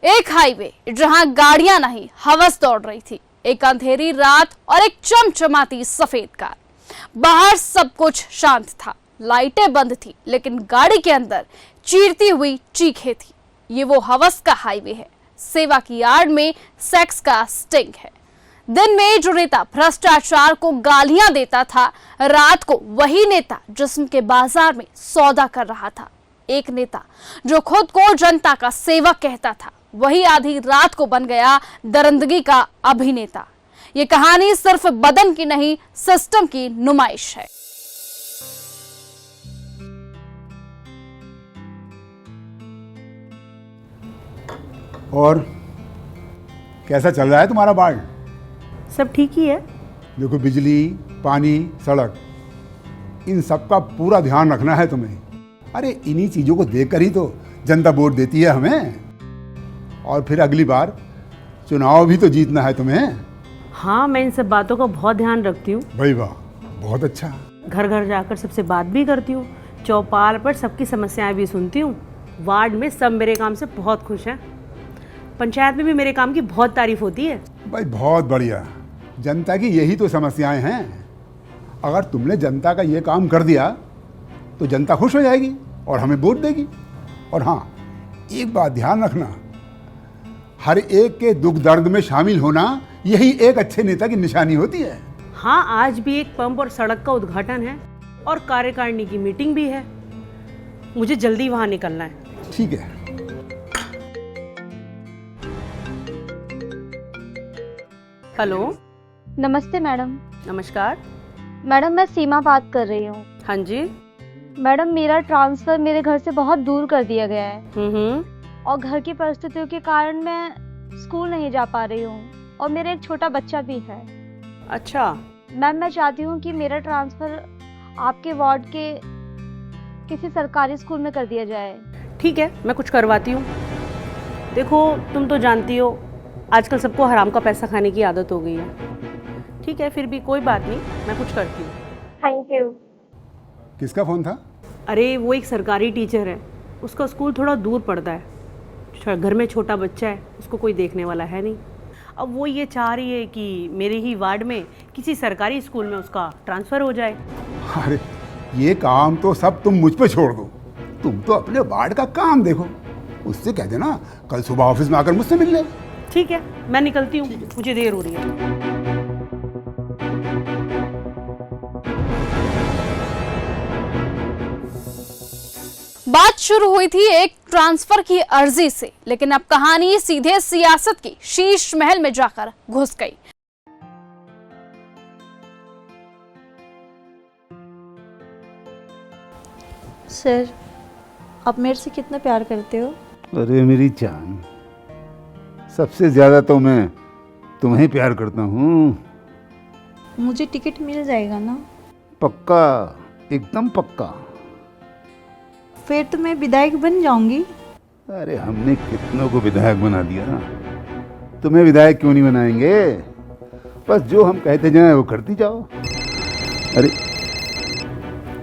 एक हाईवे जहां गाड़ियां नहीं हवस दौड़ रही थी, एक अंधेरी रात और एक चमचमाती सफेद कार। बाहर सब कुछ शांत था, लाइटें बंद थी, लेकिन गाड़ी के अंदर चीरती हुई चीखें थी। ये वो हवस का हाईवे है, सेवा की आड़ में सेक्स का स्टिंग है। दिन में जो नेता भ्रष्टाचार को गालियां देता था, रात को वही नेता जिस्म के बाजार में सौदा कर रहा था। एक नेता जो खुद को जनता का सेवक कहता था, वही आधी रात को बन गया दरिंदगी का अभिनेता। ये कहानी सिर्फ बदन की नहीं, सिस्टम की नुमाइश है। और कैसा चल रहा है तुम्हारा वार्ड? सब ठीक ही है। देखो, बिजली, पानी, सड़क, इन सब का पूरा ध्यान रखना है तुम्हें। अरे इन्हीं चीज़ों को देखकर ही तो जनता वोट देती है हमें। और फिर अगली बार चुनाव भी तो जीतना है तुम्हें। हाँ, मैं इन सब बातों का बहुत ध्यान रखती हूँ। भाई वाह, बहुत अच्छा। घर घर जाकर सबसे बात भी करती हूँ, चौपाल पर सबकी समस्याएं भी सुनती हूँ। वार्ड में सब मेरे काम से बहुत खुश हैं। पंचायत में भी मेरे काम की बहुत तारीफ होती है। भाई बहुत बढ़िया। जनता की यही तो समस्याएं हैं। अगर तुमने जनता का ये काम कर दिया तो जनता खुश हो जाएगी और हमें वोट देगी। और हाँ, एक बात ध्यान रखना, हर एक के दुख दर्द में शामिल होना यही एक अच्छे नेता की निशानी होती है। हाँ, आज भी एक पंप और सड़क का उद्घाटन है और कार्यकारिणी की मीटिंग भी है। मुझे जल्दी वहाँ निकलना है। ठीक है। हेलो। नमस्ते मैडम। नमस्कार मैडम, मैं सीमा बात कर रही हूँ। हाँ जी। मैडम, मेरा ट्रांसफ़र मेरे घर से बहुत दूर कर दिया गया है और घर की परिस्थितियों के कारण मैं स्कूल नहीं जा पा रही हूँ और मेरा एक छोटा बच्चा भी है। अच्छा मैम, मैं चाहती हूँ कि मेरा ट्रांसफ़र आपके वार्ड के किसी सरकारी स्कूल में कर दिया जाए। ठीक है, मैं कुछ करवाती हूँ। देखो, तुम तो जानती हो आजकल सबको हराम का पैसा खाने की आदत हो गई है। ठीक है, फिर भी कोई बात नहीं, मैं कुछ करती हूँ। Thank you. किसका फ़ोन था? अरे वो एक सरकारी टीचर है, उसका स्कूल थोड़ा दूर पड़ता है। घर में छोटा बच्चा है, उसको कोई देखने वाला है नहीं। अब वो ये चाह रही है कि मेरे ही वार्ड में किसी सरकारी स्कूल में उसका ट्रांसफ़र हो जाए। अरे ये काम तो सब तुम मुझ पे छोड़ दो। तुम तो अपने वार्ड का काम देखो। उससे कह देना कल सुबह ऑफिस में आकर मुझसे मिल ले। ठीक है, मैं निकलती हूँ, मुझे देर हो रही है। बात शुरू हुई थी एक ट्रांसफर की अर्जी से, लेकिन अब कहानी सीधे सियासत की शीश महल में जाकर घुस गई। सर, आप मेरे से कितना प्यार करते हो? अरे मेरी जान, सबसे ज्यादा तो मैं तुम्हें प्यार करता हूँ। मुझे टिकट मिल जाएगा ना? पक्का, एकदम पक्का। फिर तो मैं विधायक बन जाऊंगी। अरे हमने कितनों को विधायक बना दिया, तुम्हें विधायक क्यों नहीं बनाएंगे? बस जो हम कहते जाएं वो करती जाओ। अरे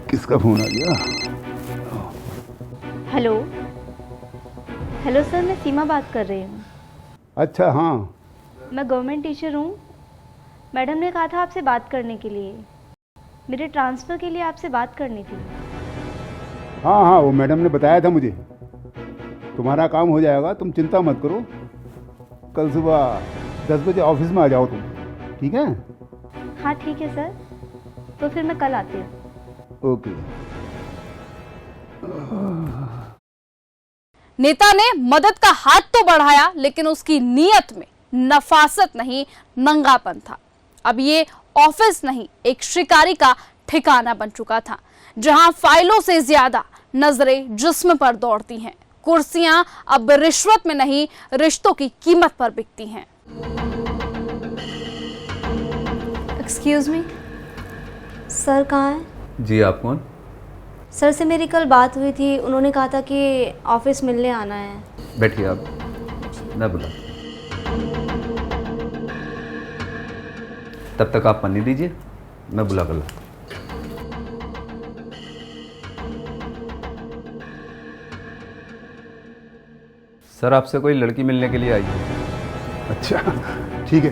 किसका फोन आ गया? हेलो। हेलो सर, मैं सीमा बात कर रही हूँ। अच्छा, हाँ। मैं गवर्नमेंट टीचर हूँ। मैडम ने कहा था आपसे बात करने के लिए, मेरे ट्रांसफ़र के लिए आपसे बात करनी थी। हाँ हाँ, वो मैडम ने बताया था मुझे। तुम्हारा काम हो जाएगा, तुम चिंता मत करो। कल सुबह 10 बजे ऑफिस में आ जाओ तुम, ठीक है? हाँ ठीक है सर, तो फिर मैं कल आती हूँ। ओके। नेता ने मदद का हाथ तो बढ़ाया, लेकिन उसकी नीयत में नफासत नहीं, नंगापन था। अब ये ऑफिस नहीं, एक शिकारी का ठिकाना बन चुका था, जहां फाइलों से ज्यादा नजरें जिस्म पर दौड़ती हैं। कुर्सियां अब रिश्वत में नहीं, रिश्तों की कीमत पर बिकती हैं। एक्सक्यूज मी, सर कहाँ हैं? जी, आप कौन? सर से मेरी कल बात हुई थी, उन्होंने कहा था कि ऑफिस मिलने आना है। बैठिए आप, मैं बुला। तब तक आप पन्नी दीजिए, मैं बुला कर लाता हूं। सर आपसे कोई लड़की मिलने के लिए आई है। अच्छा ठीक है,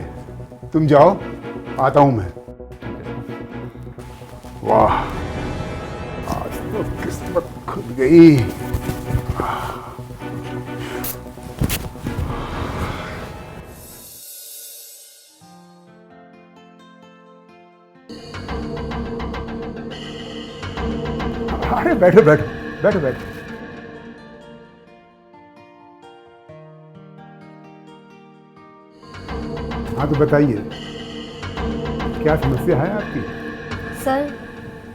तुम जाओ, आता हूं मैं। वाह, आज तो किस्मत खुल गई। अरे बैठो बैठो बैठो बैठो। हाँ तो बताइए, क्या समस्या है आपकी? सर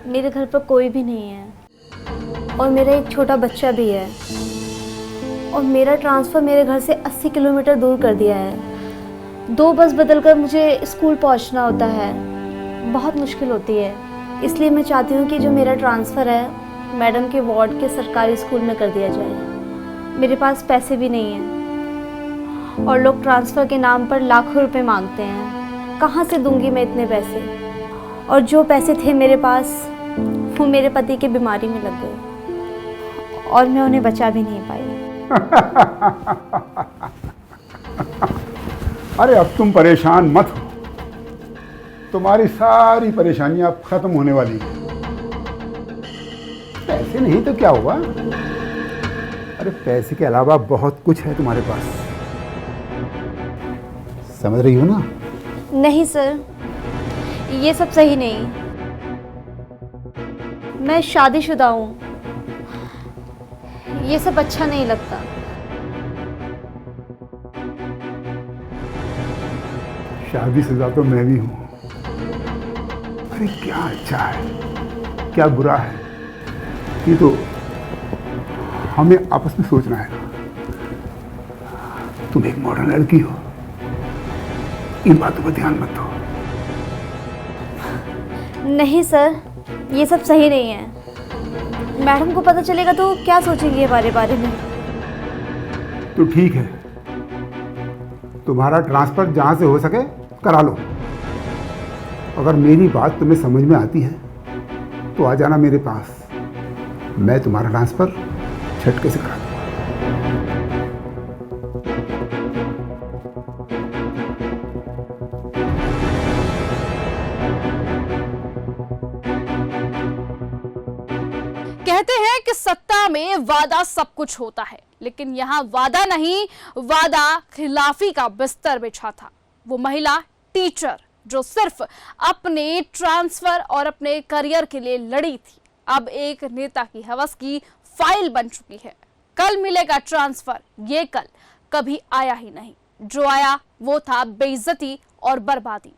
मेरे घर पर कोई भी नहीं है और मेरा एक छोटा बच्चा भी है और मेरा ट्रांसफ़र मेरे घर से 80 किलोमीटर दूर कर दिया है। 2 बस बदलकर मुझे स्कूल पहुंचना होता है, बहुत मुश्किल होती है। इसलिए मैं चाहती हूँ कि जो मेरा ट्रांसफ़र है मैडम के वार्ड के सरकारी स्कूल में कर दिया जाए। मेरे पास पैसे भी नहीं हैं और लोग ट्रांसफ़र के नाम पर लाखों रुपए मांगते हैं। कहाँ से दूंगी मैं इतने पैसे? और जो पैसे थे मेरे पास वो मेरे पति की बीमारी में लग गए और मैं उन्हें बचा भी नहीं पाई। अरे अब तुम परेशान मत हो, तुम्हारी सारी परेशानियां अब खत्म होने वाली हैं। पैसे नहीं तो क्या हुआ? अरे पैसे के अलावा बहुत कुछ है तुम्हारे पास, समझ रही हो ना? नहीं सर, ये सब सही नहीं। मैं शादीशुदा हूँ, ये सब अच्छा नहीं लगता। शादीशुदा तो मैं भी हूँ। अरे क्या अच्छा है, क्या बुरा है, ये तो हमें आपस में सोचना है। तुम एक मॉडर्न लड़की हो, इन बातों पर ध्यान मत दो। नहीं सर, ये सब सही नहीं है। मैडम को पता चलेगा तो क्या सोचेंगी हमारे बारे में? तो ठीक है, तुम्हारा ट्रांसफर जहां से हो सके करा लो। अगर मेरी बात तुम्हें समझ में आती है तो आ जाना मेरे पास, मैं तुम्हारा ट्रांसफर झटके से करा दूंगा। कहते हैं कि सत्ता में वादा सब कुछ होता है, लेकिन यहाँ वादा नहीं, वादा खिलाफी का बिस्तर बिछा था। वो महिला टीचर जो सिर्फ अपने ट्रांसफर और अपने करियर के लिए लड़ी थी, अब एक नेता की हवस की फाइल बन चुकी है। कल मिलेगा ट्रांसफर, ये कल कभी आया ही नहीं। जो आया वो था बेइज्जती और बर्बादी।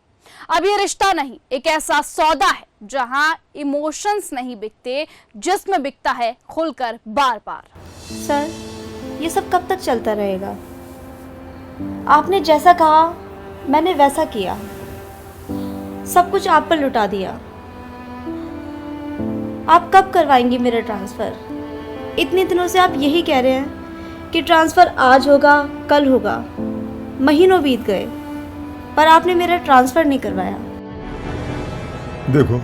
अब ये रिश्ता नहीं, एक ऐसा सौदा है जहां इमोशंस नहीं बिकते, जिसमें बिकता है खुलकर बार बार। सर ये सब कब तक चलता रहेगा? आपने जैसा कहा मैंने वैसा किया, सब कुछ आप पर लुटा दिया। आप कब करवाएंगी मेरा ट्रांसफ़र? इतने दिनों से आप यही कह रहे हैं कि ट्रांसफ़र आज होगा, कल होगा। महीनों बीत गए पर आपने मेरा ट्रांसफ़र नहीं करवाया। देखो,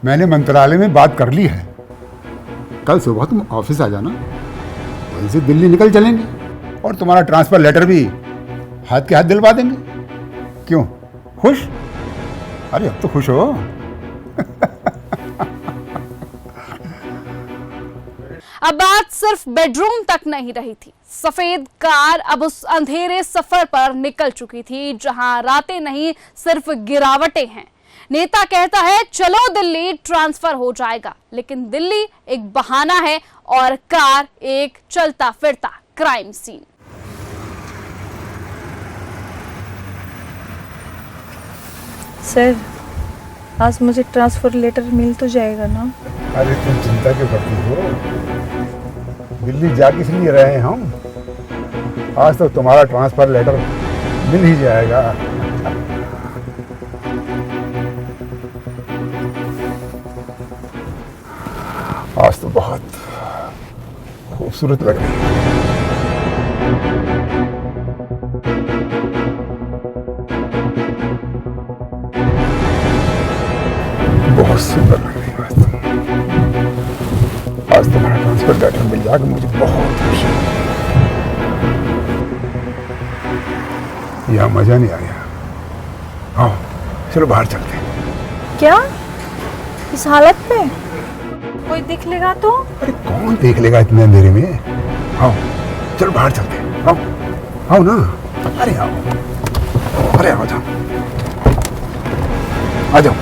मैंने मंत्रालय में बात कर ली है। कल सुबह तुम ऑफिस आ जाना, वहीं से दिल्ली निकल चलेंगे और तुम्हारा ट्रांसफर लेटर भी हाथ के हाथ दिलवा देंगे। क्यों, खुश? अरे अब तो खुश हो। अब बात सिर्फ बेडरूम तक नहीं रही थी। सफेद कार अब उस अंधेरे सफर पर निकल चुकी थी जहां रातें नहीं, सिर्फ गिरावटें हैं। नेता कहता है चलो दिल्ली ट्रांसफर हो जाएगा, लेकिन दिल्ली एक बहाना है और कार एक चलता फिरता क्राइम सीन। सर आज मुझे ट्रांसफ़र लेटर मिल तो जाएगा ना? अरे तुम चिंता क्यों करती हो? दिल्ली जा किस लिए रहे हैं हम? आज तो तुम्हारा ट्रांसफर लेटर मिल ही जाएगा। आज तो बहुत खूबसूरत लग रही है। बहुत सुंदर लग रही है तुम। आज तुम्हारा ट्रांसफर लेटर मिल जाएगा, मुझे बहुत खुशी है। यहाँ मजा नहीं आया। आओ चलो बाहर चलते हैं। क्या? इस हालत में कोई देख लेगा तो? अरे कौन देख लेगा इतने अंधेरे में? आओ चलो बाहर चलते हैं। आओ आओ ना। अरे आओ, अरे आओ जाओ, आ जाओ,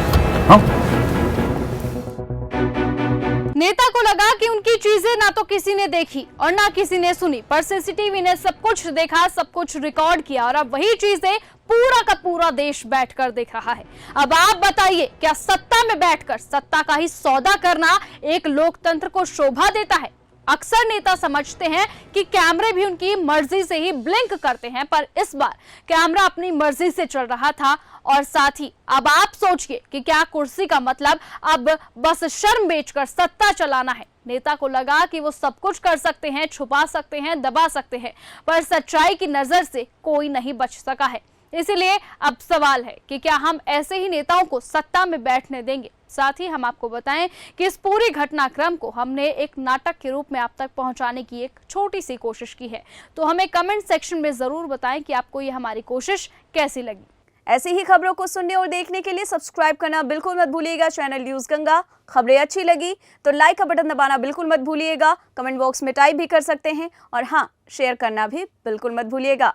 आओ। नेता को लगा कि उनकी चीजें ना तो किसी ने देखी और ना किसी ने सुनी, पर सीसीटीवी ने सब कुछ देखा, सब कुछ रिकॉर्ड किया और अब वही चीजें पूरा का पूरा देश बैठकर देख रहा है। अब आप बताइए, क्या सत्ता में बैठकर सत्ता का ही सौदा करना एक लोकतंत्र को शोभा देता है? अक्सर नेता समझते हैं कि कैमरे भी उनकी मर्जी से ही ब्लिंक करते हैं, पर इस बार कैमरा अपनी मर्जी से चल रहा था और साथ ही अब आप सोचिए कि क्या कुर्सी का मतलब अब बस शर्म बेचकर सत्ता चलाना है। नेता को लगा कि वो सब कुछ कर सकते हैं, छुपा सकते हैं, दबा सकते हैं, पर सच्चाई की नजर से कोई नहीं बच सका है। इसीलिए अब सवाल है कि क्या हम ऐसे ही नेताओं को सत्ता में बैठने देंगे? साथ ही हम आपको बताएं कि इस पूरे घटनाक्रम को हमने एक नाटक के रूप में आप तक पहुंचाने की एक छोटी सी कोशिश की है, तो हमें कमेंट सेक्शन में जरूर बताएं कि आपको ये हमारी कोशिश कैसी लगी। ऐसी ही खबरों को सुनने और देखने के लिए सब्सक्राइब करना बिल्कुल मत भूलिएगा चैनल न्यूज़ गंगा। खबरें अच्छी लगी तो लाइक का बटन दबाना बिल्कुल मत भूलिएगा, कमेंट बॉक्स में टाइप भी कर सकते हैं और हाँ, शेयर करना भी बिल्कुल मत भूलिएगा।